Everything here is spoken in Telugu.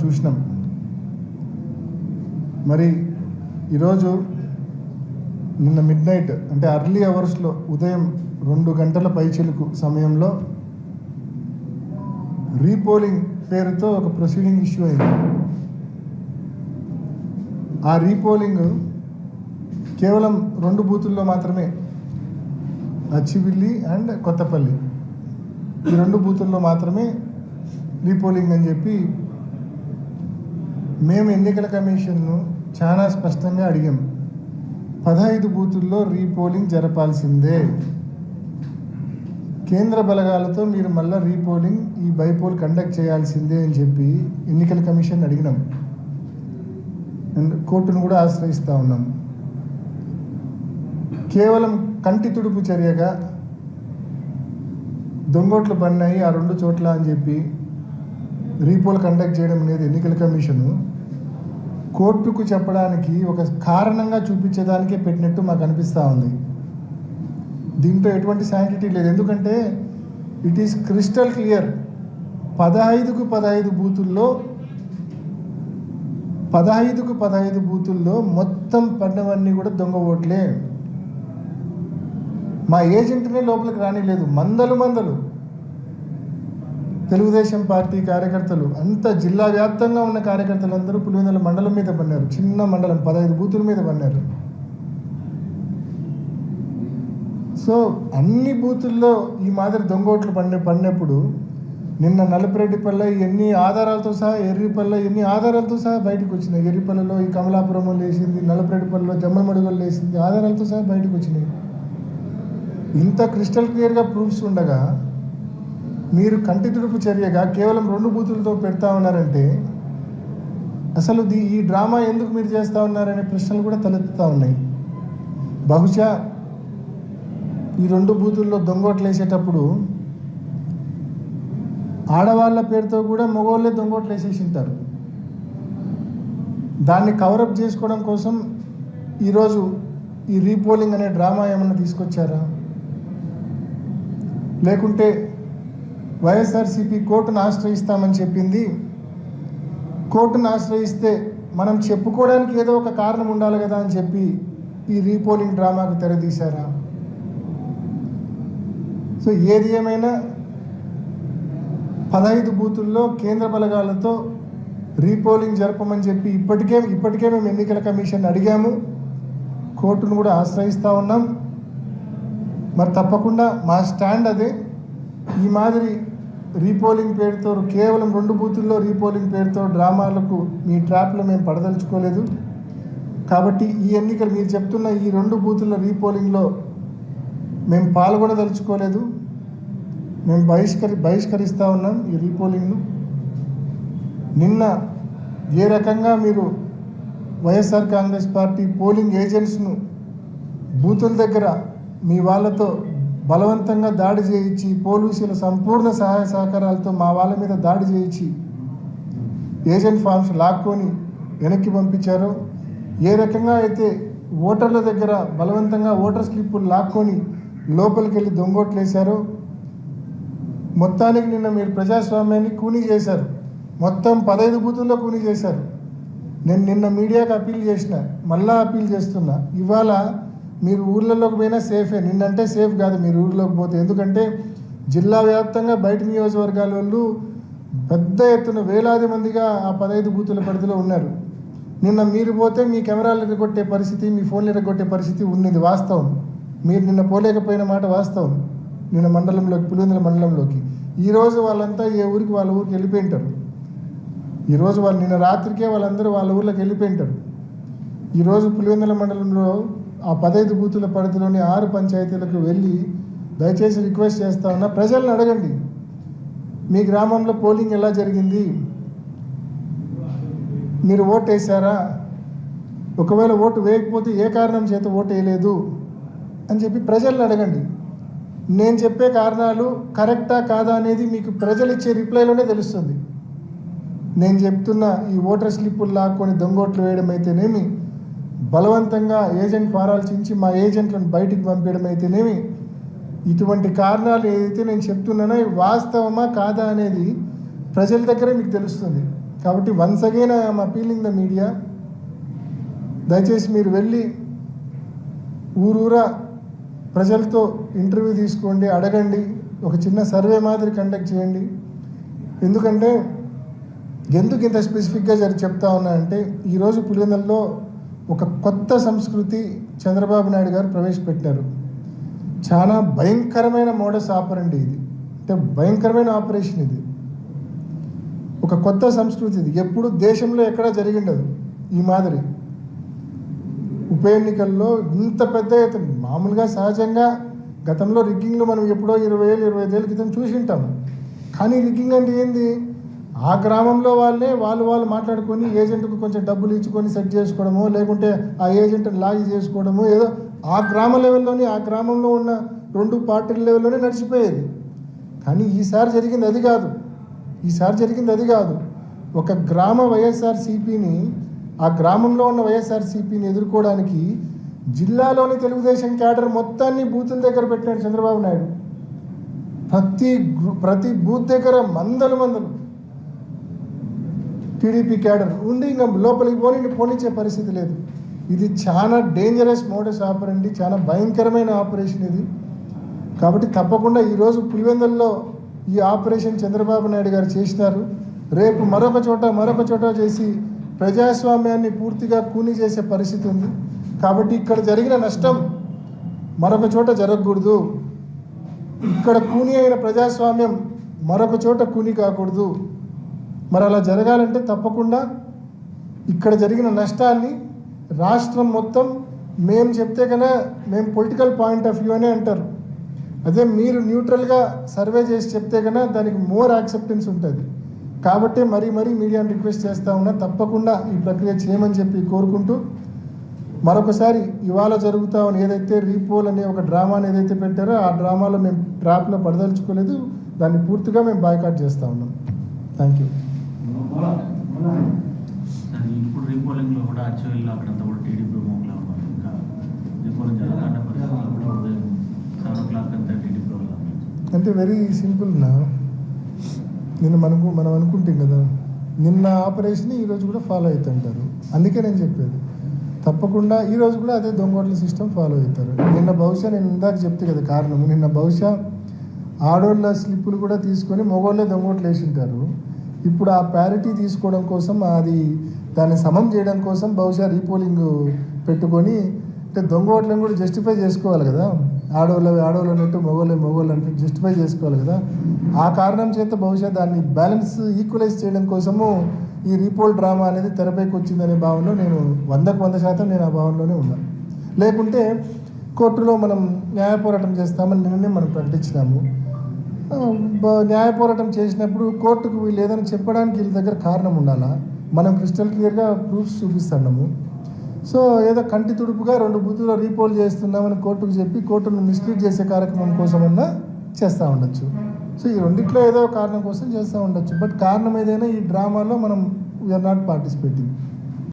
చూసినాం. మరి ఈరోజు నిన్న మిడ్నైట్ అంటే అర్లీ అవర్స్లో ఉదయం 2 గంటల పైచిలుకు సమయంలో రీపోలింగ్ పేరుతో ఒక ప్రొసీడింగ్ ఇష్యూ అయింది. ఆ రీపోలింగ్ కేవలం 2 బూతుల్లో మాత్రమే, అచ్చివిల్లి అండ్ కొత్తపల్లి, ఈ 2 బూతుల్లో మాత్రమే రీపోలింగ్ అని చెప్పి మేము ఎన్నికల కమిషన్ను చాలా స్పష్టంగా అడిగాం. 15 బూతుల్లో రీపోలింగ్ జరపాల్సిందే, కేంద్ర బలగాలతో మీరు మళ్ళీ రీపోలింగ్ ఈ బైపోల్ కండక్ట్ చేయాల్సిందే అని చెప్పి ఎన్నికల కమిషన్ అడిగినాం అండ్ కోర్టును కూడా ఆశ్రయిస్తూ ఉన్నాం. కేవలం కంటి తుడుపు చర్యగా దొంగోట్లు పడినాయి ఆ 2 చోట్ల అని చెప్పి రీపోల్ కండక్ట్ చేయడం అనేది ఎన్నికల కమిషను కోర్టుకు చెప్పడానికి ఒక కారణంగా చూపించేదానికే పెట్టినట్టు మాకు అనిపిస్తూ ఉంది. దీంట్లో ఎటువంటి శాంటిటీ లేదు. ఎందుకంటే ఇట్ ఈస్ క్రిస్టల్ క్లియర్. 15కు 15 బూతుల్లో మొత్తం పడినవన్నీ కూడా దొంగ ఓట్లే. మా ఏజెంట్నే లోపలికి రానిలేదు. మందలు తెలుగుదేశం పార్టీ కార్యకర్తలు, అంత జిల్లా వ్యాప్తంగా ఉన్న కార్యకర్తలందరూ పులివెందుల మండలం మీద పన్నారు. చిన్న మండలం 15 బూతుల మీద పన్నారు. సో అన్ని బూతుల్లో ఈ మాదిరి దొంగోట్లు పడినప్పుడు నిన్న నలపరెడ్డిపల్లె ఎన్ని ఆధారాలతో సహా, ఎర్రిపల్లె ఎన్ని ఆధారాలతో సహా బయటకు వచ్చినాయి. ఎర్రిపల్లెలో ఈ కమలాపురంలో లేచింది, నలపరెడ్డిపల్లెలో జమ్మలమడుగులు లేచింది, ఆధారాలతో సహా బయటకు వచ్చినాయి. ఇంత క్రిస్టల్ క్లియర్గా ప్రూఫ్స్ ఉండగా మీరు కంటి తుడుపు చర్యగా కేవలం 2 బూతులతో పెడతా ఉన్నారంటే అసలు ఈ డ్రామా ఎందుకు మీరు చేస్తూ ఉన్నారనే ప్రశ్నలు కూడా తలెత్తుతూ ఉన్నాయి. బహుశా ఈ 2 బూతుల్లో దొంగోట్లు వేసేటప్పుడు ఆడవాళ్ళ పేరుతో కూడా మగవాళ్ళే దొంగోట్లు వేసేసి ఉంటారు. దాన్ని కవరప్ చేసుకోవడం కోసం ఈరోజు ఈ రీపోలింగ్ అనే డ్రామా ఏమన్నా తీసుకొచ్చారా? లేకుంటే వైఎస్ఆర్సీపీ కోర్టును ఆశ్రయిస్తామని చెప్పింది, కోర్టును ఆశ్రయిస్తే మనం చెప్పుకోవడానికి ఏదో ఒక కారణం ఉండాలి కదా అని చెప్పి ఈ రీపోలింగ్ డ్రామాకు తెరదీశారా? సో ఏది ఏమైనా 15 బూతుల్లో కేంద్ర బలగాలతో రీపోలింగ్ జరపమని చెప్పి ఇప్పటికే మేము ఎన్నికల కమిషన్ అడిగాము, కోర్టును కూడా ఆశ్రయిస్తూ ఉన్నాం. మరి తప్పకుండా మా స్టాండ్ అదే. ఈ మాదిరి రీపోలింగ్ పేరుతో కేవలం 2 బూతుల్లో రీపోలింగ్ పేరుతో డ్రామాలకు మీ ట్రాప్లో మేము పడదలుచుకోలేదు. కాబట్టి ఈ ఎన్నికలు మీరు చెప్తున్న ఈ 2 బూతుల రీపోలింగ్లో మేము పాల్గొనదలుచుకోలేదు. మేము బహిష్కరిస్తూ ఉన్నాం ఈ రీపోలింగ్ను. నిన్న ఏ రకంగా మీరు వైఎస్ఆర్ కాంగ్రెస్ పార్టీ పోలింగ్ ఏజెంట్స్ను బూతుల దగ్గర మీ వాళ్ళతో బలవంతంగా దాడి చేయించి, పోలీసుల సంపూర్ణ సహాయ సహకారాలతో మా వాళ్ళ మీద దాడి చేయించి ఏజెంట్ ఫామ్స్ లాక్కొని వెనక్కి పంపించారో, ఏ రకంగా అయితే ఓటర్ల దగ్గర బలవంతంగా ఓటర్ స్లిప్పులు లాక్కొని లోపలికి వెళ్ళి దొంగోట్లు వేశారో, మొత్తానికి నిన్న మీరు ప్రజాస్వామ్యాన్ని కూనీ చేశారు. మొత్తం 15 బూతుల్లో కూనీ చేశారు. నేను నిన్న మీడియాకి అప్పీల్ చేసిన, మళ్ళా అప్పీల్ చేస్తున్నా, ఇవాళ మీరు ఊర్లలోకి పోయినా సేఫే. నిన్నంటే సేఫ్ కాదు మీరు ఊర్లోకి పోతే. ఎందుకంటే జిల్లా వ్యాప్తంగా బయట నియోజకవర్గాల వాళ్ళు పెద్ద ఎత్తున వేలాది మందిగా ఆ 15 బూతుల పరిధిలో ఉన్నారు. నిన్న మీరు పోతే మీ కెమెరాలు ఎరగొట్టే పరిస్థితి, మీ ఫోన్లు ఎరగొట్టే పరిస్థితి ఉన్నది వాస్తవం. మీరు నిన్న పోలేకపోయిన మాట వాస్తవం. నిన్న మండలంలోకి, పులివెందుల మండలంలోకి ఈరోజు వాళ్ళంతా ఏ ఊరికి వాళ్ళ ఊరికి వెళ్ళిపోయి ఉంటారు. ఈరోజు వాళ్ళు నిన్న రాత్రికే వాళ్ళందరూ వాళ్ళ ఊర్లోకి వెళ్ళిపోయి ఉంటారు. ఈరోజు పులివెందుల మండలంలో ఆ 15 బూతుల పరిధిలోని 6 పంచాయతీలకు వెళ్ళి దయచేసి రిక్వెస్ట్ చేస్తా ఉన్నా, ప్రజలను అడగండి మీ గ్రామంలో పోలింగ్ ఎలా జరిగింది, మీరు ఓటు వేసారా, ఒకవేళ ఓటు వేయకపోతే ఏ కారణం చేత ఓటు వేయలేదు అని చెప్పి ప్రజలను అడగండి. నేను చెప్పే కారణాలు కరెక్టా కాదా అనేది మీకు ప్రజలు ఇచ్చే రిప్లైలోనే తెలుస్తుంది. నేను చెప్తున్న ఈ ఓటర్ స్లిప్పులు లాక్కొని దొంగోట్లు వేయడం అయితేనేమి, బలవంతంగా ఏజెంట్ ఫారాలు చించి మా ఏజెంట్లను బయటికి పంపించడం అయితేనేమి, ఇటువంటి కారణాలు ఏదైతే నేను చెప్తున్నానో వాస్తవమా కాదా అనేది ప్రజల దగ్గరే మీకు తెలుస్తుంది. కాబట్టి once again I'm appealing the media, దయచేసి మీరు వెళ్ళి ఊరూరా ప్రజలతో ఇంటర్వ్యూ తీసుకోండి, అడగండి, ఒక చిన్న సర్వే మాదిరి కండక్ట్ చేయండి. ఎందుకంటే ఎందుకు ఇంత స్పెసిఫిక్గా చెప్తా ఉన్నా అంటే ఈరోజు పులివెందులలో ఒక కొత్త సంస్కృతి చంద్రబాబు నాయుడు గారు ప్రవేశపెట్టారు. చాలా భయంకరమైన మోడస్ ఆపరండి ఇది, అంటే భయంకరమైన ఆపరేషన్ ఇది. ఒక కొత్త సంస్కృతి ఇది, ఎప్పుడు దేశంలో ఎక్కడా జరిగిండదు ఈ మాదిరి. ఉప ఎన్నికల్లో ఇంత పెద్ద ఎత్తున, మామూలుగా సహజంగా గతంలో రిగ్గింగ్లు మనం ఎప్పుడో 20 ఏళ్ళ క్రితం చూసి ఉంటాం. కానీ రిగ్గింగ్ అంటే ఏంది? ఆ గ్రామంలో వాళ్ళు మాట్లాడుకొని ఏజెంట్కు కొంచెం డబ్బులు ఇచ్చుకొని సెట్ చేసుకోవడము, లేకుంటే ఆ ఏజెంట్ని లాగి చేసుకోవడము, ఏదో ఆ గ్రామ లెవెల్లోనే, ఆ గ్రామంలో ఉన్న 2 పార్టీల లెవెల్లోనే నడిచిపోయేది. కానీ ఈసారి జరిగింది అది కాదు. ఒక గ్రామ వైఎస్ఆర్సీపీని, ఆ గ్రామంలో ఉన్న వైఎస్ఆర్సీపీని ఎదుర్కోవడానికి జిల్లాలోని తెలుగుదేశం క్యాడర్ మొత్తాన్ని బూతుల దగ్గర పెట్టినాడు చంద్రబాబు నాయుడు. ప్రతి బూత్ దగ్గర మందలు టీడీపీ క్యాడర్ ఉండి ఇంకా లోపలికి పోనిచ్చే పరిస్థితి లేదు. ఇది చాలా డేంజరస్ మోడస్ ఆపరండి, చాలా భయంకరమైన ఆపరేషన్ ఇది. కాబట్టి తప్పకుండా ఈరోజు పులివెందుల్లో ఈ ఆపరేషన్ చంద్రబాబు నాయుడు గారు చేసినారు. రేపు మరొక చోట చేసి ప్రజాస్వామ్యాన్ని పూర్తిగా కూని చేసే పరిస్థితి ఉంది. కాబట్టి ఇక్కడ జరిగిన నష్టం మరొక చోట జరగకూడదు. ఇక్కడ కూని అయిన ప్రజాస్వామ్యం మరొక చోట కూని కాకూడదు. మరి అలా జరగాలంటే తప్పకుండా ఇక్కడ జరిగిన నష్టాన్ని రాష్ట్రం మొత్తం మేము చెప్తే కన్నా, మేము పొలిటికల్ పాయింట్ ఆఫ్ వ్యూ అనే అంటారు, అదే మీరు న్యూట్రల్గా సర్వే చేసి చెప్తే కన్నా దానికి మోర్ యాక్సెప్టెన్స్ ఉంటుంది. కాబట్టి మరీ మీడియాని రిక్వెస్ట్ చేస్తూ ఉన్నా, తప్పకుండా ఈ ప్రక్రియ చేయమని చెప్పి కోరుకుంటూ, మరొకసారి ఇవాళ జరుగుతా ఉన్న ఏదైతే రీపోల్ అనే ఒక డ్రామాని ఏదైతే పెట్టారో ఆ డ్రామాలో మేము ట్రాప్లో పడదలుచుకోలేదు, దాన్ని పూర్తిగా మేము బాయ్కాట్ చేస్తూ ఉన్నాం. Thank you. ఇప్పుడు రీపోలింగ్లో కూడా అచ్చవెల్లి అక్కడంతా కూడా టీడీపీ మోగ్లా ఉన్నారు. ఇంకా రీపోలింగ్ జరగాలంటే పరిస్థితుల్లో కూడా ఉదయం 7 o'clock అంతా టీడీపీ వాళ్ళు అంటే వెరీ సింపుల్ నా, మనం అనుకుంటాం కదా, నిన్న ఆపరేషన్ ఈరోజు కూడా ఫాలో అవుతుంటారు. అందుకే నేను చెప్పేది తప్పకుండా ఈరోజు కూడా అదే దొంగోట్ల సిస్టమ్ ఫాలో అవుతారు. నిన్న బహుశా నేను ఇందాక చెప్తే కదా కారణం, నిన్న బహుశా ఆడోళ్ళ స్లిప్పులు కూడా తీసుకొని మగోళ్ళే దొంగోట్లు వేసింటారు. ఇప్పుడు ఆ ప్యారిటీ తీసుకోవడం కోసం, దాన్ని సమం చేయడం కోసం బహుశా రీపోలింగ్ పెట్టుకొని, అంటే దొంగ ఓట్లను కూడా జస్టిఫై చేసుకోవాలి కదా, ఆడవాళ్ళు అన్నట్టు మగవాళ్ళు అన్నట్టు జస్టిఫై చేసుకోవాలి కదా. ఆ కారణం చేత బహుశా దాన్ని బ్యాలెన్స్ ఈక్వలైజ్ చేయడం కోసము ఈ రీపోల్ డ్రామా అనేది తెరపైకి వచ్చిందనే భావనలో నేను 100% నేను ఆ భావనలోనే ఉన్నా. లేకుంటే కోర్టులో మనం న్యాయ పోరాటం చేస్తామని నిన్ననే మనం ప్రకటించినాము. న్యాయ పోరాటం చేసినప్పుడు కోర్టుకు వీళ్ళు ఏదైనా చెప్పడానికి వీళ్ళ దగ్గర కారణం ఉండాలా. మనం క్రిస్టల్ క్లియర్గా ప్రూఫ్స్ చూపిస్తున్నాము. సో ఏదో కంటి తుడుపుగా 2 బూతుల్లో రీపోల్ చేస్తున్నామని కోర్టుకు చెప్పి కోర్టును మిస్లీడ్ చేసే కార్యక్రమం కోసమన్నా చేస్తూ ఉండొచ్చు. సో ఈ రెండిట్లో ఏదో కారణం కోసం చేస్తూ ఉండొచ్చు. బట్ కారణం ఏదైనా ఈ డ్రామాలో మనం వీఆర్ నాట్ పార్టిసిపేటింగ్.